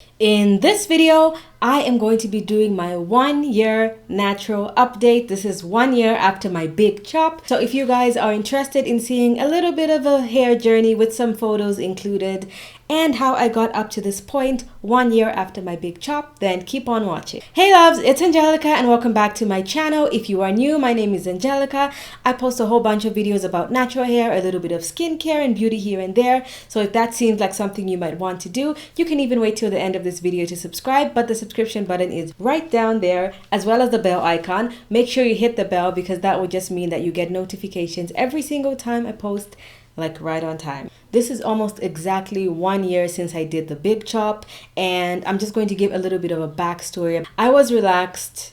In this video, I am going to be doing my 1 year natural update. This is 1 year after my big chop. So if you guys are interested in seeing a little bit of a hair journey with some photos included and how I got up to this point 1 year after my big chop, then keep on watching. Hey loves, it's Angelica and welcome back to my channel. If you are new, my name is Angelica. I post a whole bunch of videos about natural hair, a little bit of skincare and beauty here and there. So if that seems like something you might want to do, you can even wait till the end of this video to subscribe, but the subscription button is right down there as well as the bell icon. Make sure you hit the bell because that will just mean that you get notifications every single time I post, like right on time. This is almost exactly 1 year since I did the big chop, and I'm just going to give a little bit of a backstory. I was relaxed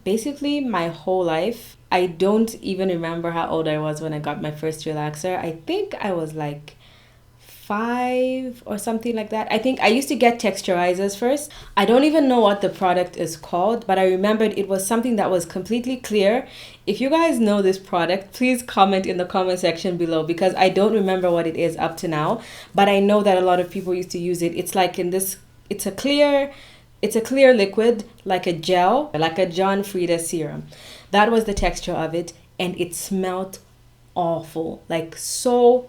basically my whole life. I don't even remember how old I was when I got my first relaxer. I think I was like 5 or something like that. I think I used to get texturizers first. I don't even know what the product is called, but I remembered it was something that was completely clear. If you guys know this product, please comment in the comment section below because I don't remember what it is up to now, but I know that a lot of people used to use it. It's like in this, it's a clear liquid, like a gel, like a John Frieda serum. That was the texture of it, and it smelled awful, like so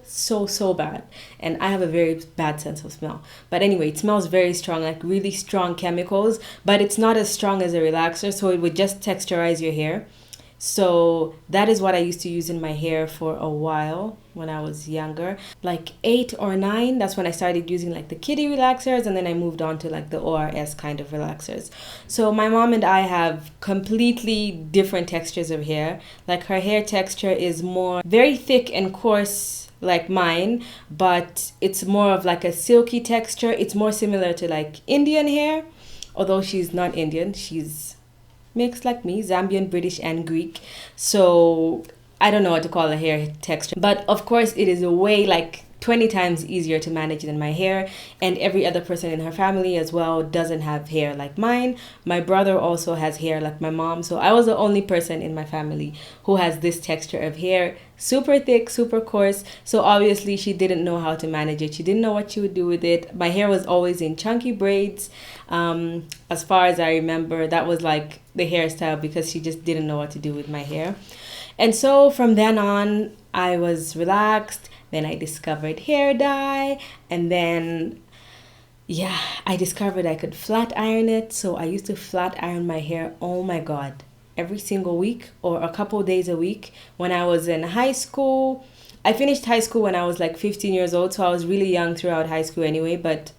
bad. And I have a very bad sense of smell, but anyway, it smells very strong, like really strong chemicals, but it's not as strong as a relaxer, so it would just texturize your hair. So that is what I used to use in my hair for a while when I was younger, like 8 or 9. That's when I started using like the kitty relaxers, and then I moved on to like the ORS kind of relaxers. So my mom and I have completely different textures of hair. Like her hair texture is more very thick and coarse like mine, but it's more of like a silky texture. It's more similar to like Indian hair, although she's not Indian. She's mixed like me, Zambian, British, and Greek. So I don't know what to call a hair texture, but of course it is a way like 20 times easier to manage than my hair, and every other person in her family as well doesn't have hair like mine. My brother also has hair like my mom, so I was the only person in my family who has this texture of hair, super thick, super coarse. So obviously she didn't know how to manage it. She didn't know what she would do with it. My hair was always in chunky braids. As far as I remember, that was like the hairstyle because she just didn't know what to do with my hair. And so from then on, I was relaxed. Then I discovered hair dye, and then yeah, I discovered I could flat iron it. So I used to flat iron my hair, oh my god, every single week or a couple days a week when I was in high school. I finished high school when I was like 15 years old, so I was really young throughout high school anyway, but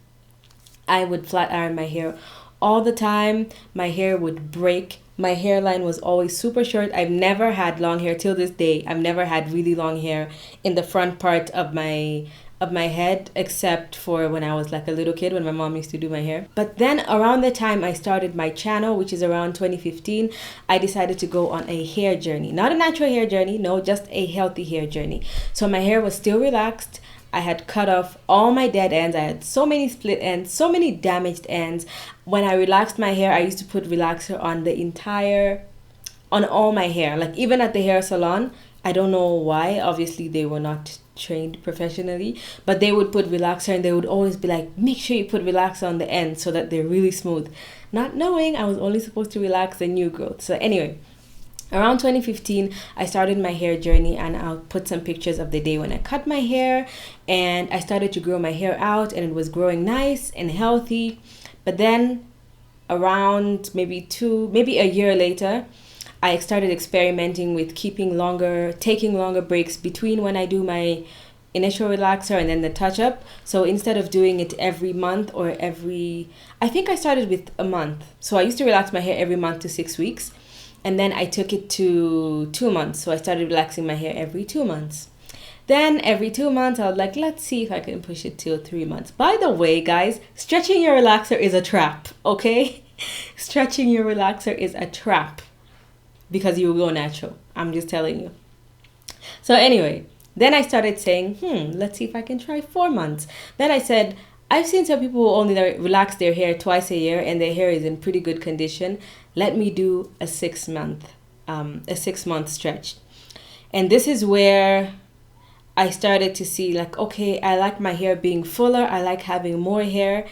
I would flat iron my hair all the time. My hair would break. My hairline was always super short. I've never had long hair till this day. I've never had really long hair in the front part of my head, except for when I was like a little kid when my mom used to do my hair. But then around the time I started my channel, which is around 2015, I decided to go on a hair journey. Not a natural hair journey, no, just a healthy hair journey. So my hair was still relaxed. I had cut off all my dead ends. I had so many split ends, so many damaged ends. When I relaxed my hair, I used to put relaxer on all my hair. Like even at the hair salon, I don't know why. Obviously, they were not trained professionally, but they would put relaxer and they would always be like, make sure you put relaxer on the end so that they're really smooth. Not knowing I was only supposed to relax the new growth. So anyway, around 2015, I started my hair journey, and I'll put some pictures of the day when I cut my hair and I started to grow my hair out, and it was growing nice and healthy. But then around maybe a year later, I started experimenting with taking longer breaks between when I do my initial relaxer and then the touch up. So instead of doing it every month or I think I started with a month. So I used to relax my hair every month to 6 weeks. And then I took it to 2 months. So I started relaxing my hair every 2 months. Then every 2 months, I was like, let's see if I can push it till 3 months. By the way, guys, stretching your relaxer is a trap, okay? Stretching your relaxer is a trap because you will go natural. I'm just telling you. So anyway, then I started saying, let's see if I can try 4 months. Then I said, I've seen some people who only relax their hair twice a year and their hair is in pretty good condition. Let me do a 6 month stretch. And this is where I started to see like, okay, I like my hair being fuller. I like having more hair.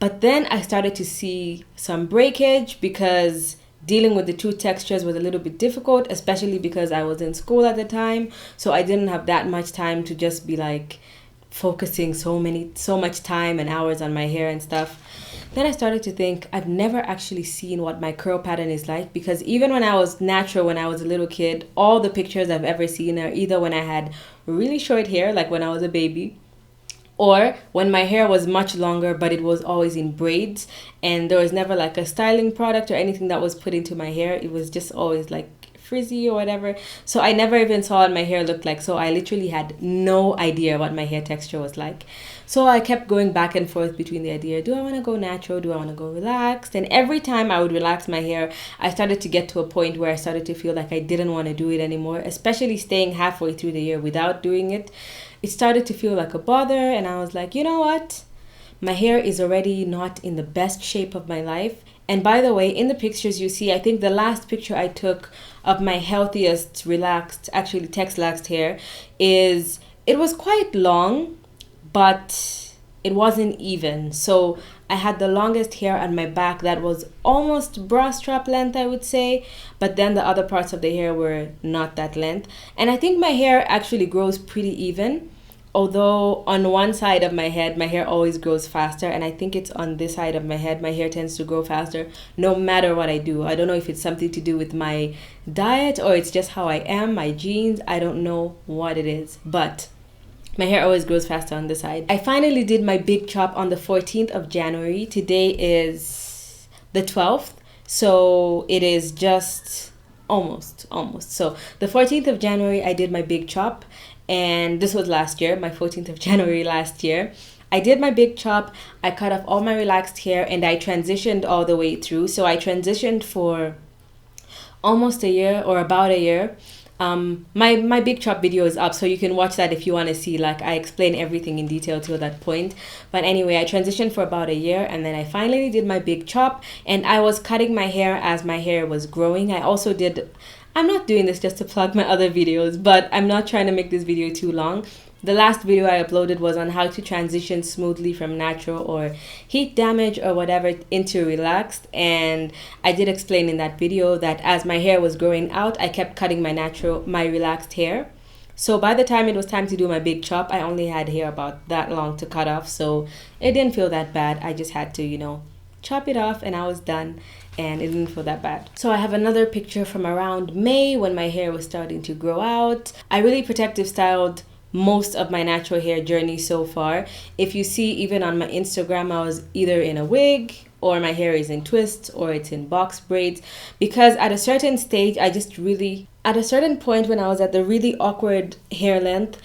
But then I started to see some breakage because dealing with the two textures was a little bit difficult, especially because I was in school at the time. So I didn't have that much time to just be like focusing so much time and hours on my hair and stuff. Then I started to think I've never actually seen what my curl pattern is like, because even when I was natural, when I was a little kid, all the pictures I've ever seen are either when I had really short hair, like when I was a baby, or when my hair was much longer but it was always in braids, and there was never like a styling product or anything that was put into my hair. It was just always like frizzy or whatever. So I never even saw what my hair looked like. So I literally had no idea what my hair texture was like. So I kept going back and forth between the idea, do I want to go natural? Do I want to go relaxed? And every time I would relax my hair, I started to get to a point where I started to feel like I didn't want to do it anymore, especially staying halfway through the year without doing it. It started to feel like a bother, and I was like, you know what? My hair is already not in the best shape of my life. And by the way, in the pictures you see, I think the last picture I took of my healthiest relaxed, actually texlaxed hair is, it was quite long, but it wasn't even. So I had the longest hair on my back that was almost bra strap length, I would say, but then the other parts of the hair were not that length. And I think my hair actually grows pretty even, although on one side of my head my hair always grows faster, and I think it's on this side of my head my hair tends to grow faster no matter what I do. I don't know if it's something to do with my diet or it's just how I am, my genes. I don't know what it is, but my hair always grows faster on this side. I finally did my big chop on the 14th of January. Today is the 12th, so it is just almost. So the 14th of January I did my big chop, and this was last year, my 14th of January last year. I did my big chop, I cut off all my relaxed hair, and I transitioned all the way through. So I transitioned for almost a year, or about a year. My big chop video is up, so you can watch that if you want to see, like, I explain everything in detail till that point. But anyway, I transitioned for about a year, and then I finally did my big chop, and I was cutting my hair as my hair was growing. I also did, I'm not doing this just to plug my other videos, but I'm not trying to make this video too long. The last video I uploaded was on how to transition smoothly from natural or heat damage or whatever into relaxed, and I did explain in that video that as my hair was growing out, I kept cutting my relaxed hair. So by the time it was time to do my big chop, I only had hair about that long to cut off, so it didn't feel that bad. I just had to, chop it off and I was done, and it didn't feel that bad. So I have another picture from around May when my hair was starting to grow out. I really protective styled most of my natural hair journey so far. If you see, even on my Instagram, I was either in a wig, or my hair is in twists, or it's in box braids, because at a certain stage, at a certain point when I was at the really awkward hair length,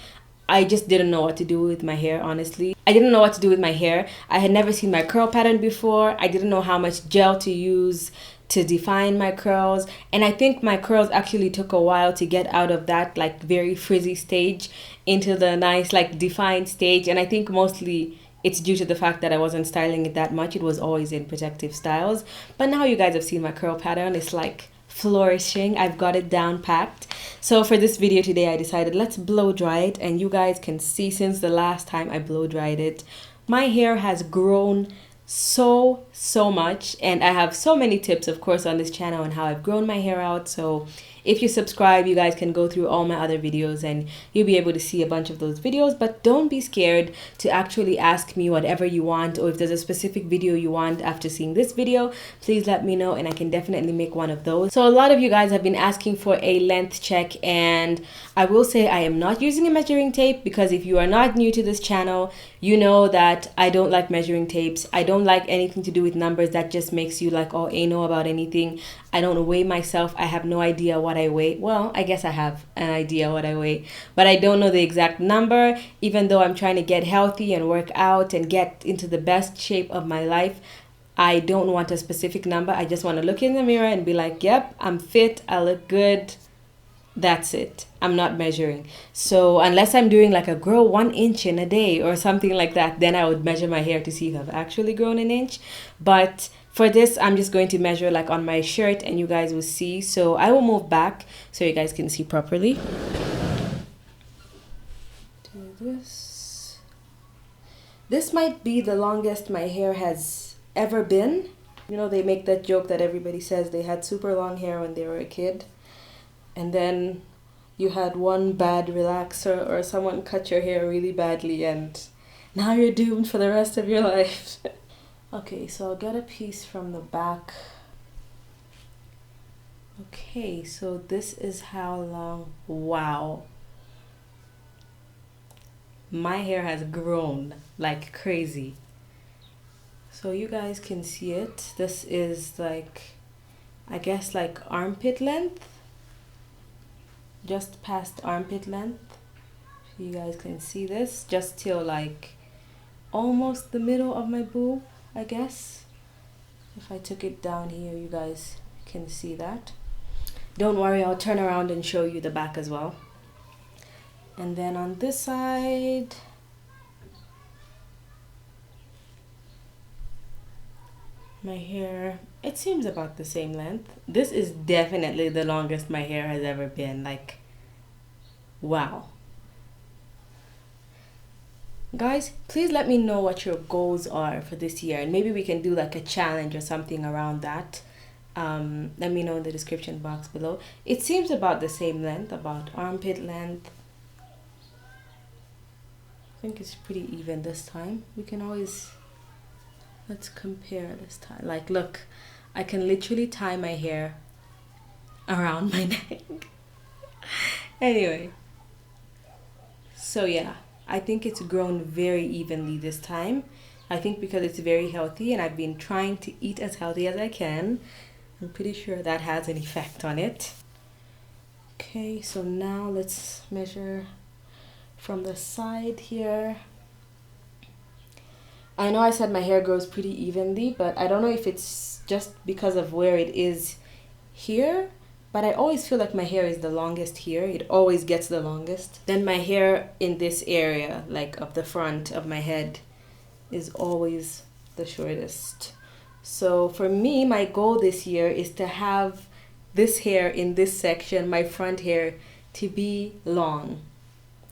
I just didn't know what to do with my hair, honestly. I didn't know what to do with my hair. I had never seen my curl pattern before. I didn't know how much gel to use to define my curls, and I think my curls actually took a while to get out of that like very frizzy stage into the nice like defined stage. And I think mostly it's due to the fact that I wasn't styling it that much. It was always in protective styles, but now you guys have seen my curl pattern. It's like flourishing. I've got it down packed. So for this video today, I decided let's blow dry it, and you guys can see since the last time I blow dried it, my hair has grown so much, and I have so many tips, of course, on this channel on how I've grown my hair out. So if you subscribe, you guys can go through all my other videos and you'll be able to see a bunch of those videos. But don't be scared to actually ask me whatever you want, or if there's a specific video you want after seeing this video, please let me know and I can definitely make one of those. So a lot of you guys have been asking for a length check, and I will say I am not using a measuring tape, because if you are not new to this channel, you know that I don't like measuring tapes. I don't like anything to do with numbers that just makes you like all anal about anything. I don't weigh myself. I have no idea what I weigh. Well, I guess I have an idea what I weigh, but I don't know the exact number. Even though I'm trying to get healthy and work out and get into the best shape of my life, I don't want a specific number. I just want to look in the mirror and be like, yep, I'm fit, I look good. That's it. I'm not measuring. So unless I'm doing like a grow 1 inch in a day or something like that, then I would measure my hair to see if I've actually grown an inch. But for this, I'm just going to measure like on my shirt, and you guys will see. So I will move back so you guys can see properly. Do this. This might be the longest my hair has ever been. You know, they make that joke that everybody says they had super long hair when they were a kid, and then you had one bad relaxer or someone cut your hair really badly, and now you're doomed for the rest of your life. Okay, so I'll get a piece from the back. Okay, so this is how long. Wow. My hair has grown like crazy. So you guys can see it. This is like, I guess like armpit length. Just past armpit length. You guys can see this. Just till like almost the middle of my boob, I guess. If I took it down here, you guys can see that. Don't worry, I'll turn around and show you the back as well. And then on this side, my hair, it seems about the same length. This is definitely the longest my hair has ever been. Like, wow. Guys, please let me know what your goals are for this year, and maybe we can do like a challenge or something around that. Let me know in the description box below. It seems about the same length, about armpit length. I think it's pretty even this time. We can always, let's compare this time. Like, look, I can literally tie my hair around my neck. Anyway, so yeah, I think it's grown very evenly this time. I think because it's very healthy and I've been trying to eat as healthy as I can. I'm pretty sure that has an effect on it. Okay, so now let's measure from the side here. I know I said my hair grows pretty evenly, but I don't know if it's just because of where it is here, but I always feel like my hair is the longest here. It always gets the longest. Then my hair in this area, like up the front of my head, is always the shortest. So for me, my goal this year is to have this hair in this section, my front hair, to be long.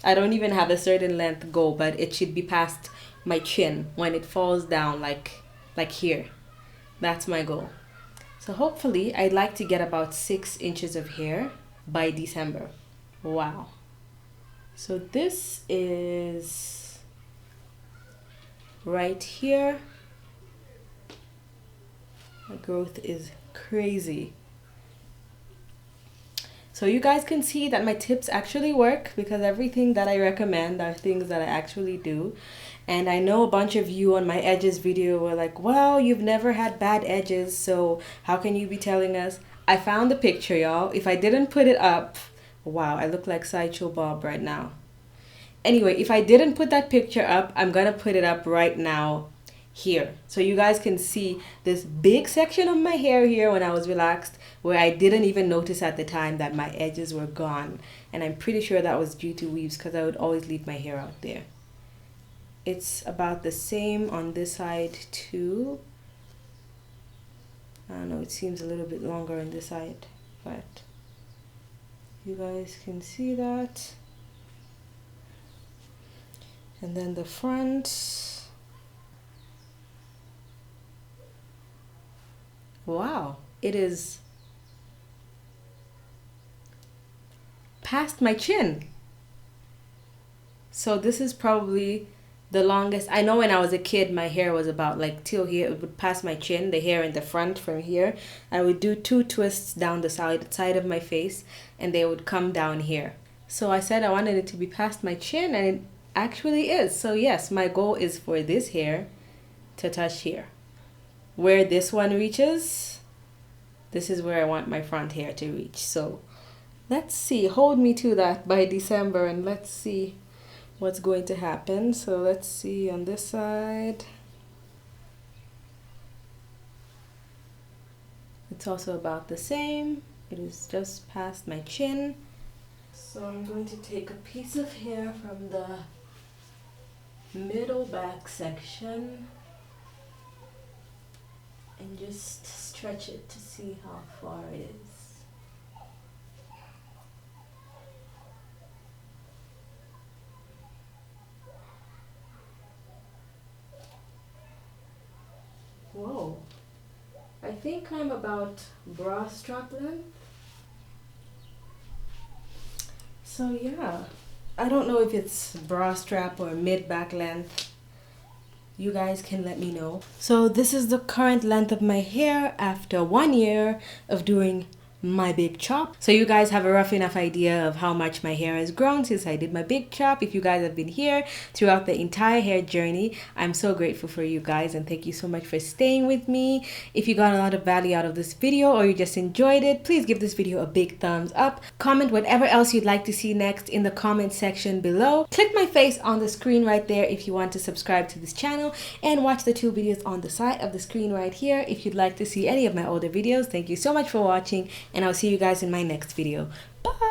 I don't even have a certain length goal, but it should be past my chin when it falls down like here. That's my goal. So hopefully I'd like to get about 6 inches of hair by December. Wow. So this is right here. My growth is crazy. So you guys can see that my tips actually work, because everything that I recommend are things that I actually do. And I know a bunch of you on my edges video were like, well, you've never had bad edges, so how can you be telling us? I found the picture, y'all. If I didn't put it up, wow, I look like Sideshow Bob right now. Anyway, if I didn't put that picture up, I'm gonna put it up right now here, so you guys can see this big section of my hair here when I was relaxed, where I didn't even notice at the time that my edges were gone. And I'm pretty sure that was due to weaves, because I would always leave my hair out there. It's about the same on this side too. I don't know, it seems a little bit longer on this side, but you guys can see that. And then the front. Wow, it is past my chin. So this is probably the longest. I know when I was a kid, my hair was about like till here. It would pass my chin, the hair in the front from here. I would do 2 twists down the side of my face, and they would come down here. So I said I wanted it to be past my chin, and it actually is. So yes, my goal is for this hair to touch here. Where this one reaches, this is where I want my front hair to reach. So let's see, hold me to that by December, and let's see what's going to happen. So let's see on this side. It's also about the same. It is just past my chin. So I'm going to take a piece of hair from the middle back section and just stretch it to see how far it is. Whoa. I think I'm about bra strap length. So yeah, I don't know if it's bra strap or mid back length. You guys can let me know. So this is the current length of my hair after 1 year of doing my big chop. So you guys have a rough enough idea of how much my hair has grown since I did my big chop. If you guys have been here throughout the entire hair journey, I'm so grateful for you guys and thank you so much for staying with me. If you got a lot of value out of this video or you just enjoyed it, please give this video a big thumbs up. Comment whatever else you'd like to see next in the comment section below. Click my face on the screen right there if you want to subscribe to this channel, and watch the 2 videos on the side of the screen right here if you'd like to see any of my older videos. Thank you so much for watching, and I'll see you guys in my next video. Bye!